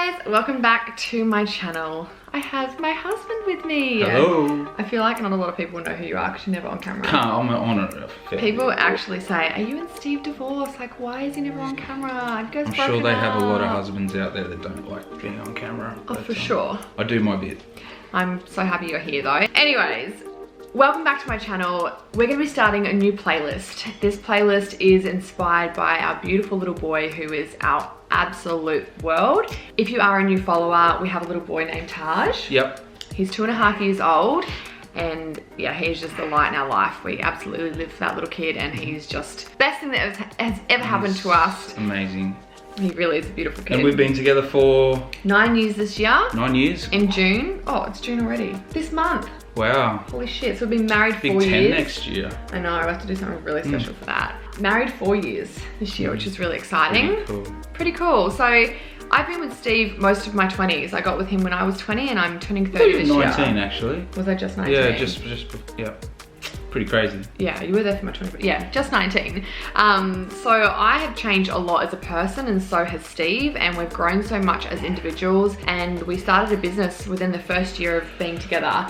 guys, welcome back to my channel. I have my husband with me. Hello. I feel like not a lot of people know who you are because you're never on camera. I'm on it. People actually say, are you and Steve divorced? Like, why is he never on camera? I'm sure they have a lot of husbands out there that don't like being on camera. Oh, for sure. I do my bit. I'm so happy you're here though. Anyways, welcome back to my channel. We're going to be starting a new playlist. This playlist is inspired by our beautiful little boy who is our absolute world. If you are a new follower, we have a little boy named Taj. Yep. He's 2.5 years old and yeah, he's just the light in our life. We absolutely live for that little kid and he's just the best thing that has ever happened to us. Amazing. He really is a beautiful kid. And we've been together for 9 years this year. 9 years? In June. Oh, it's June already. This month. Wow. Holy shit, so we've been married 4 years. Big 10 next year. I know, I have to do something really special for that. Married 4 years this year, which is really exciting. Pretty cool. Pretty cool. So I've been with Steve most of my 20s. I got with him when I was 20 and I'm turning 30 this year. 19 actually. Was I just 19? Yeah, yeah. Pretty crazy. Yeah, you were there for my 20, yeah, just 19. So I have changed a lot as a person and so has Steve, and we've grown so much as individuals, and we started a business within the first year of being together.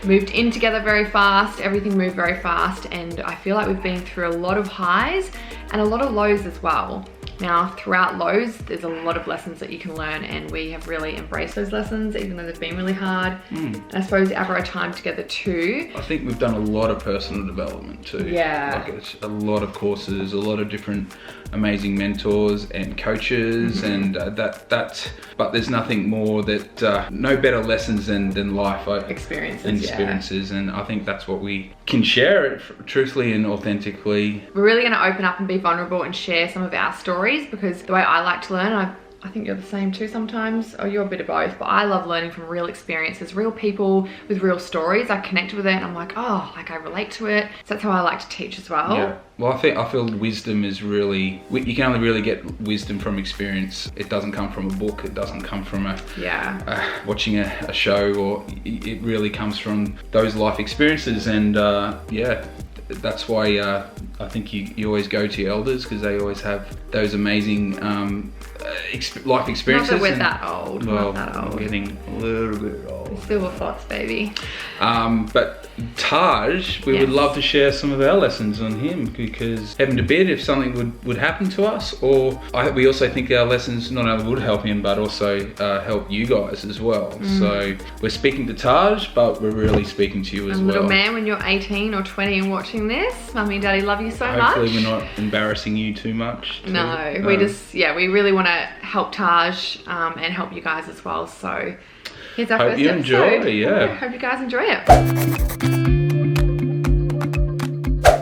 Moved in together very fast, everything moved very fast, and I feel like we've been through a lot of highs and a lot of lows as well. Now, throughout lows, there's a lot of lessons that you can learn, and we have really embraced those lessons, even though they've been really hard. And I suppose our time together too. I think we've done a lot of personal development too. Yeah. Like it's a lot of courses, a lot of different amazing mentors and coaches, and but there's nothing more that, no better lessons than life. Experiences, and I think that's what we can share it truthfully and authentically. We're really gonna open up and be vulnerable and share some of our stories, because the way I like to learn, I think you're the same too sometimes, or you're a bit of both, but I love learning from real experiences, real people with real stories. I connect with it and I'm like, oh, like I relate to it. So that's how I like to teach as well. Yeah. Well, I feel wisdom is really, you can only really get wisdom from experience. It doesn't come from a book. It doesn't come from watching a show, or it really comes from those life experiences. And yeah, that's why I think you always go to your elders, because they always have those amazing life experiences. Not that we're that old. Well, not that old. I'm getting a little bit old. Silver fox, baby. But Taj, we would love to share some of our lessons on him, because heaven forbid if something would happen to us, or we also think our lessons not only would help him, but also help you guys as well. So we're speaking to Taj, but we're really speaking to you as well. Little man, when you're 18 or 20 and watching this, Mummy and Daddy love you so much. Hopefully we're not embarrassing you too much. No, we really want to help Taj and help you guys as well. So here's our first episode. Enjoy, yeah. Hope you guys enjoy it.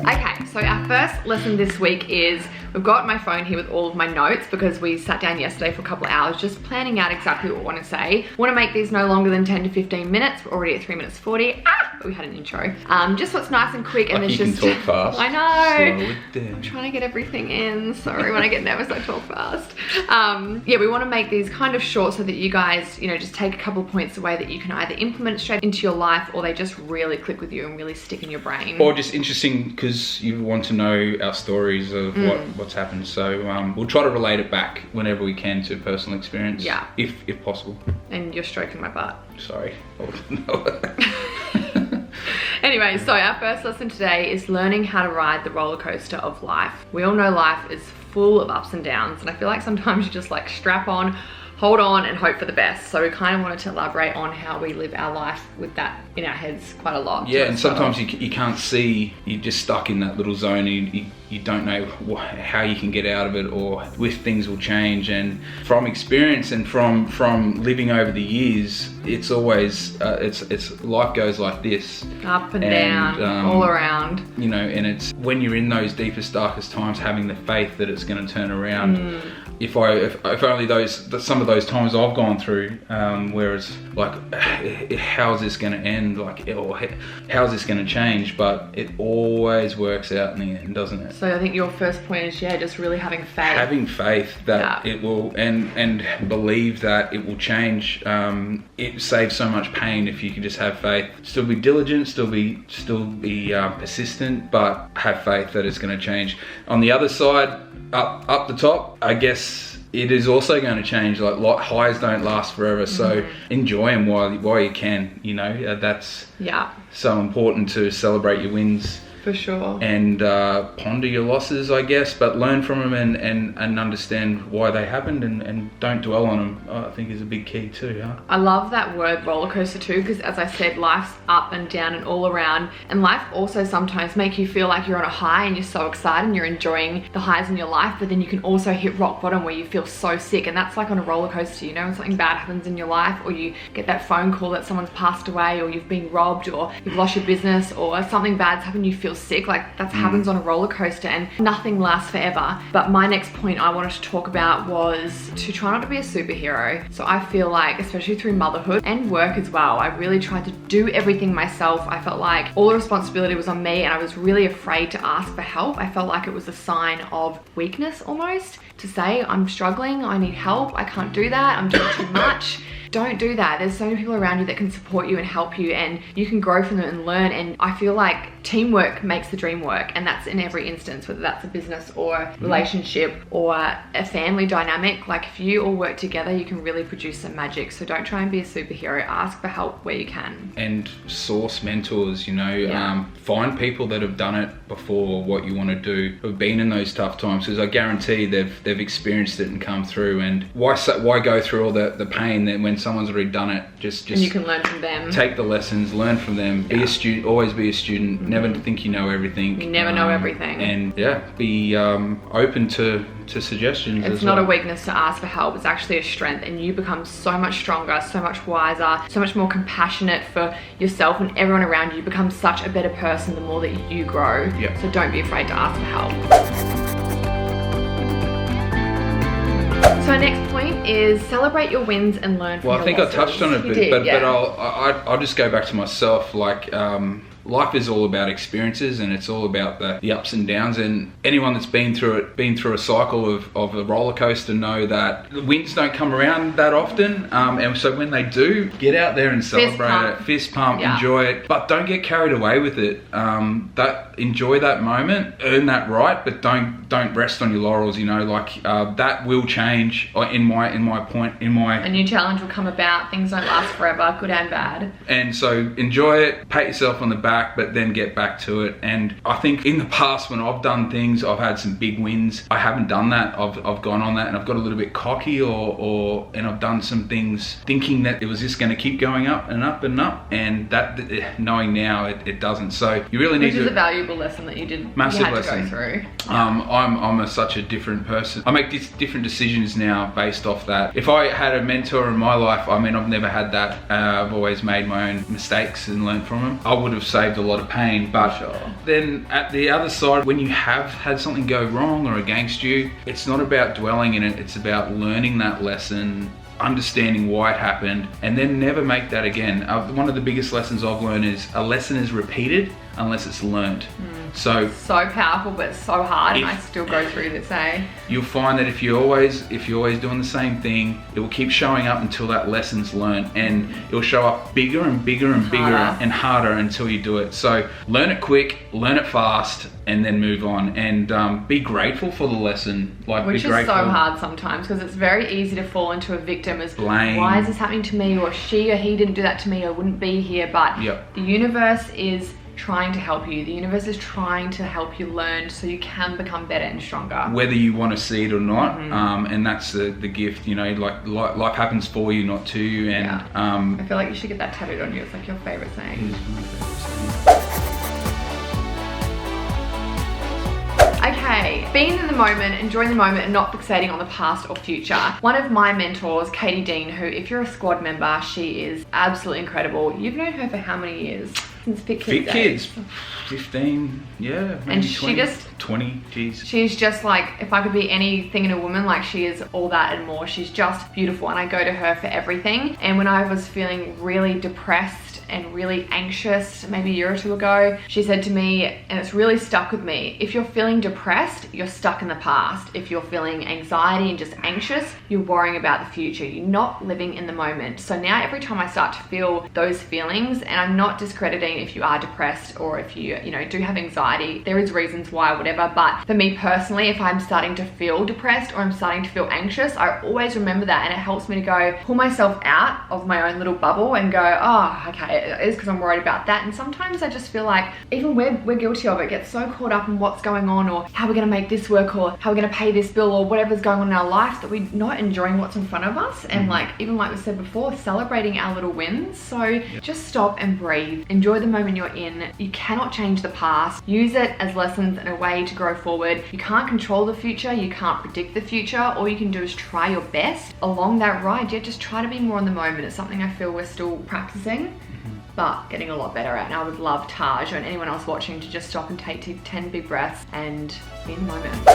Okay, so our first lesson this week is, we've got my phone here with all of my notes, because we sat down yesterday for a couple of hours just planning out exactly what we want to say. Want to make these no longer than 10 to 15 minutes. We're already at 3 minutes 40. But we had an intro. Just what's nice and quick, and like there's just... You can talk fast. I know. Slow it down. I'm trying to get everything in. Sorry, when I get nervous, I talk fast. Yeah, we want to make these kind of short so that you guys, you know, just take a couple of points away that you can either implement straight into your life, or they just really click with you and really stick in your brain. Or just interesting because you want to know our stories of what's happened. So we'll try to relate it back whenever we can to personal experience. Yeah. If possible. And you're stroking my butt. Sorry. Anyway, so our first lesson today is learning how to ride the roller coaster of life. We all know life is full of ups and downs, and I feel like sometimes you just like strap on, hold on, and hope for the best. So we kind of wanted to elaborate on how we live our life with that in our heads quite a lot. Yeah, and sometimes you can't see, you're just stuck in that little zone, and you don't know how you can get out of it, or if things will change. And from experience and from living over the years, it's always it's life goes like this, up and down, all around, you know. And it's when you're in those deepest, darkest times, having the faith that it's going to turn around. If only some of those times I've gone through, where it's like, how is this going to end? Like, or how is this going to change? But it always works out in the end, doesn't it? So I think your first point is, just really having faith. Having faith that it will, and believe that it will change. It saves so much pain if you can just have faith. Still be diligent, still be persistent, but have faith that it's going to change. On the other side, up the top, I guess it is also going to change. Like highs don't last forever, so enjoy them while you can. You know, that's so important to celebrate your wins. For sure. And ponder your losses, I guess, but learn from them and understand why they happened and don't dwell on them, I think is a big key too, huh? I love that word roller coaster too, because as I said, life's up and down and all around, and life also sometimes make you feel like you're on a high and you're so excited and you're enjoying the highs in your life, but then you can also hit rock bottom where you feel so sick, and that's like on a roller coaster, you know, when something bad happens in your life, or you get that phone call that someone's passed away, or you've been robbed, or you've lost your business, or something bad's happened, you feel sick. Like that happens on a roller coaster, and nothing lasts forever. But my next point I wanted to talk about was to try not to be a superhero. So I feel like, especially through motherhood and work as well, I really tried to do everything myself. I felt like all the responsibility was on me, and I was really afraid to ask for help. I felt like it was a sign of weakness almost to say, I'm struggling, I need help, I can't do that, I'm doing too much. Don't do that. There's so many people around you that can support you and help you, and you can grow from them and learn. And I feel like teamwork makes the dream work, and that's in every instance, whether that's a business or a relationship or a family dynamic. Like if you all work together, you can really produce some magic. So don't try and be a superhero. Ask for help where you can. And source mentors, you know, find people that have done it before what you want to do, who've been in those tough times, because I guarantee they've experienced it and come through. And why go through all the pain then when someone's already done it? Just and you can learn from them. Take the lessons, learn from them. Be a student, always be a student. Never think you know everything. You never know everything. And be open to suggestions. It's not a weakness to ask for help. It's actually a strength, and you become so much stronger, so much wiser, so much more compassionate for yourself and everyone around you. You become such a better person the more that you grow. Yep. So don't be afraid to ask for help. So our next point is celebrate your wins and learn from your losses. Well, I think I touched on it a bit, but I'll just go back to myself. Like, life is all about experiences, and it's all about the ups and downs. And anyone that's been through a cycle of a roller coaster know that the wins don't come around that often. And so when they do, get out there and celebrate it, fist pump, enjoy it, but don't get carried away with it. Enjoy that moment, earn that right, but don't rest on your laurels. You know, like that will change. A new challenge will come about. Things don't last forever, good and bad. And so enjoy it, pat yourself on the back, but then get back to it. And I think in the past when I've done things, I've had some big wins. I haven't done that. I've gone on that and I've got a little bit cocky, and I've done some things thinking that it was just going to keep going up and up and up, and that knowing now it doesn't. So you really need to. Which is a valuable lesson that you did. Massive you had lesson. To go through. I'm such a different person. I make different decisions now based off that. If I had a mentor in my life, I mean, I've never had that. I've always made my own mistakes and learned from them. I would have saved a lot of pain, but then at the other side, when you have had something go wrong or against you, it's not about dwelling in it. It's about learning that lesson, understanding why it happened, and then never make that again. One of the biggest lessons I've learned is a lesson is repeated unless it's learned. So powerful, but so hard, and I still go through this, You'll find that if you're always doing the same thing, it will keep showing up until that lesson's learned, and it'll show up bigger and bigger and bigger and harder until you do it. So learn it quick, learn it fast, and then move on, and be grateful for the lesson. Which is so hard sometimes, because it's very easy to fall into a victim as blame. Why is this happening to me, or she or he didn't do that to me, I wouldn't be here. But the universe is trying to help you. The universe is trying to help you learn so you can become better and stronger. Whether you want to see it or not, and that's the gift, you know, like life happens for you, not to you. And I feel like you should get that tattooed on you. It's like your favorite saying. It is my favorite saying. Okay, being in the moment, enjoying the moment, and not fixating on the past or future. One of my mentors, Katie Dean, who, if you're a squad member, she is absolutely incredible. You've known her for how many years? Since Fit Kids. 15, yeah. And 20, 20, geez. She's just like, if I could be anything in a woman, like she is all that and more. She's just beautiful, and I go to her for everything. And when I was feeling really depressed and really anxious, maybe a year or two ago, she said to me, and it's really stuck with me, if you're feeling depressed, you're stuck in the past. If you're feeling anxiety and just anxious, you're worrying about the future. You're not living in the moment. So now every time I start to feel those feelings, and I'm not discrediting if you are depressed or if you do have anxiety, there is reasons why, whatever. But for me personally, if I'm starting to feel depressed or I'm starting to feel anxious, I always remember that, and it helps me to go pull myself out of my own little bubble and go, oh, okay, it is because I'm worried about that. And sometimes I just feel like even we're guilty of it, get so caught up in what's going on or how we're gonna make this work or how we're gonna pay this bill or whatever's going on in our life that we're not enjoying what's in front of us. And like, even like we said before, celebrating our little wins. So just stop and breathe. Enjoy the moment you're in. You cannot change the past. Use it as lessons and a way to grow forward. You can't control the future. You can't predict the future. All you can do is try your best along that ride. Yeah, just try to be more in the moment. It's something I feel we're still practicing, but getting a lot better at. And I would love TAJ and anyone else watching to just stop and take 10 big breaths and be in the moment.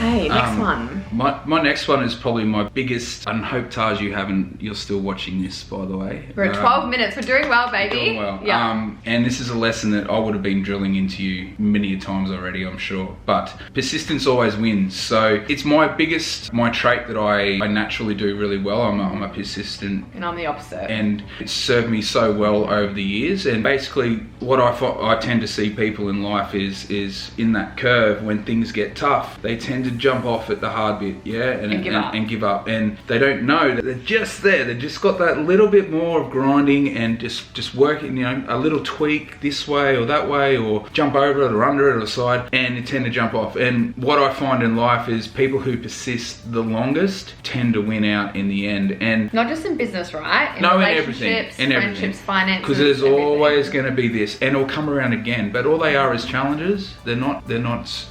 Okay, next one. My next one is probably my biggest, and hope TAJ you're still watching this, by the way. We're at 12 minutes, we're doing well, baby. Doing well. Yeah. And this is a lesson that I would have been drilling into you many times already, I'm sure. But persistence always wins. So it's my trait that I naturally do really well. I'm a persistent. And I'm the opposite. And it's served me so well over the years. And basically what I tend to see people in life is in that curve when things get tough, they tend to jump off at the hard bit, and give up, and they don't know that they're just there. They've just got that little bit more of grinding and just working, a little tweak this way or that way, or jump over it or under it or side, and they tend to jump off. And what I find in life is people who persist the longest tend to win out in the end. And not just in business, right? In everything, friendships, finances. Because there's always going to be this, and it'll come around again. But all they are is challenges. They're not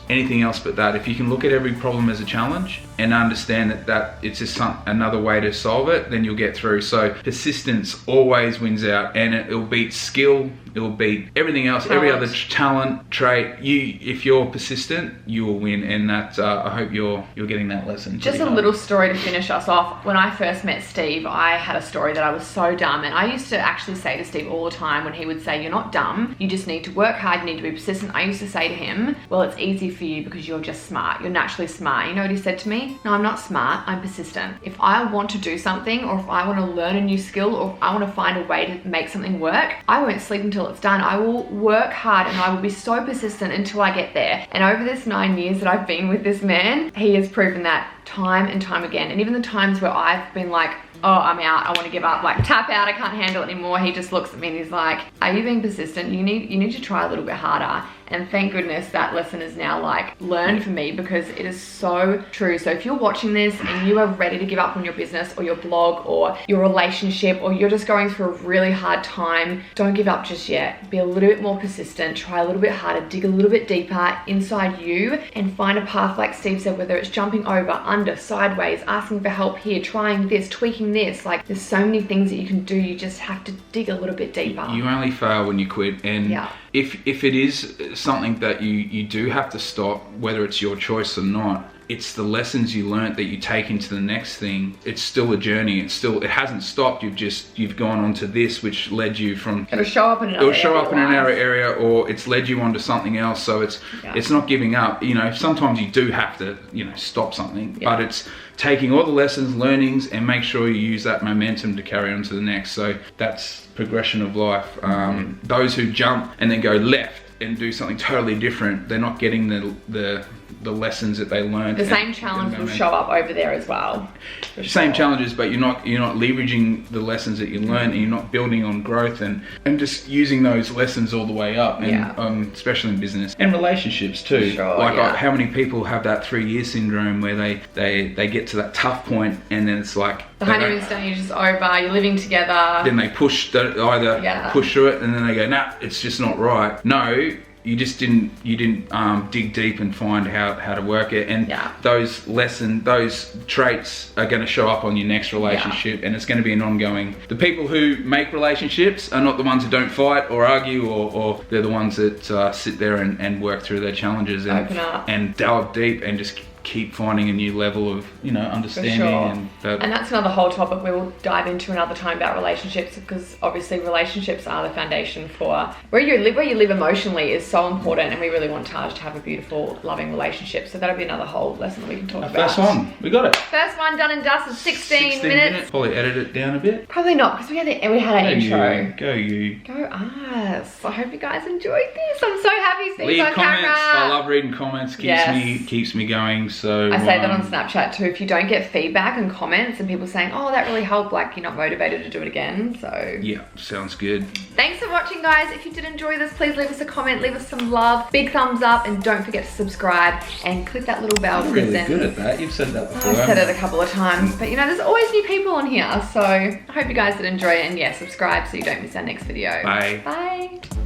anything else but that. If you can look at every problem as a challenge and understand that it's just another way to solve it, then you'll get through. So persistence always wins out, and it'll beat skill, it'll beat everything else, every other talent, trait. If you're persistent, you will win, and that I hope you're getting that lesson. Just a little story to finish us off. When I first met Steve, I had a story that I was so dumb, and I used to actually say to Steve all the time when he would say, "You're not dumb, you just need to work hard, you need to be persistent." I used to say to him, "Well, it's easy for you because you're just smart. You're naturally smart." You know what he said to me? "No, I'm not smart, I'm persistent. If I want to do something, or if I want to learn a new skill, or if I want to find a way to make something work, I won't sleep until it's done. I will work hard and I will be so persistent until I get there." And over this 9 years that I've been with this man, he has proven that time and time again. And even the times where I've been like, "Oh, I'm out, I want to give up, like tap out, I can't handle it anymore," he just looks at me and he's like, "Are you being persistent? You need to try a little bit harder." And thank goodness that lesson is now like learned for me, because it is so true. So if you're watching this and you are ready to give up on your business or your blog or your relationship, or you're just going through a really hard time, don't give up just yet. Be a little bit more persistent, try a little bit harder, dig a little bit deeper inside you and find a path, like Steve said, whether it's jumping over, under, sideways, asking for help here, trying this, tweaking this. Like there's so many things that you can do. You just have to dig a little bit deeper. You only fail when you quit. And if it is something that you do have to stop, whether it's your choice or not, it's the lessons you learnt that you take into the next thing. It's still a journey. It hasn't stopped. You've gone on to this, which led you from. It'll show up in another area, or it's led you on to something else. So it's not giving up. Sometimes you do have to stop something, but it's taking all the lessons, learnings, and make sure you use that momentum to carry on to the next. So that's progression of life. Those who jump and then go left and do something totally different, they're not getting the lessons that they learned. The same challenge will show up over there as well. Same challenges, but you're not leveraging the lessons that you learn, and you're not building on growth and just using those lessons all the way up, and especially in business and relationships too. How many people have that 3-year syndrome where they get to that tough point, and then it's like the honeymoon stage is over, you're living together. Then they push through it, and then they go, "Nah, it's just not right." No, you just didn't dig deep and find how to work it, and those lessons, those traits are going to show up on your next relationship, and it's going to be an ongoing. The people who make relationships are not the ones who don't fight or argue, or they're the ones that sit there and work through their challenges and delve deep and just keep finding a new level of, you know, understanding. And that's another whole topic we will dive into another time about relationships, because obviously relationships are the foundation for where you live emotionally is so important, and we really want Taj to have a beautiful, loving relationship. So that'll be another whole lesson that we can talk about. First one, we got it. First one done and dusted, 16 minutes. Probably edit it down a bit. Probably not, because we had our intro. Go you. Go us. I hope you guys enjoyed this. I'm so happy seeing Leave on comments. camera. I love reading comments. Keeps me going. So I say that on Snapchat too. If you don't get feedback and comments and people saying, oh, that really helped, like, you're not motivated to do it again. So yeah, sounds good. Thanks for watching, guys. If you did enjoy this, please leave us a comment, leave us some love, big thumbs up, and don't forget to subscribe and click that little bell. I'm really good at that. You've said that before. I've said it a couple of times, but you know, there's always new people on here. So I hope you guys did enjoy it, and yeah, subscribe so you don't miss our next video. Bye. Bye.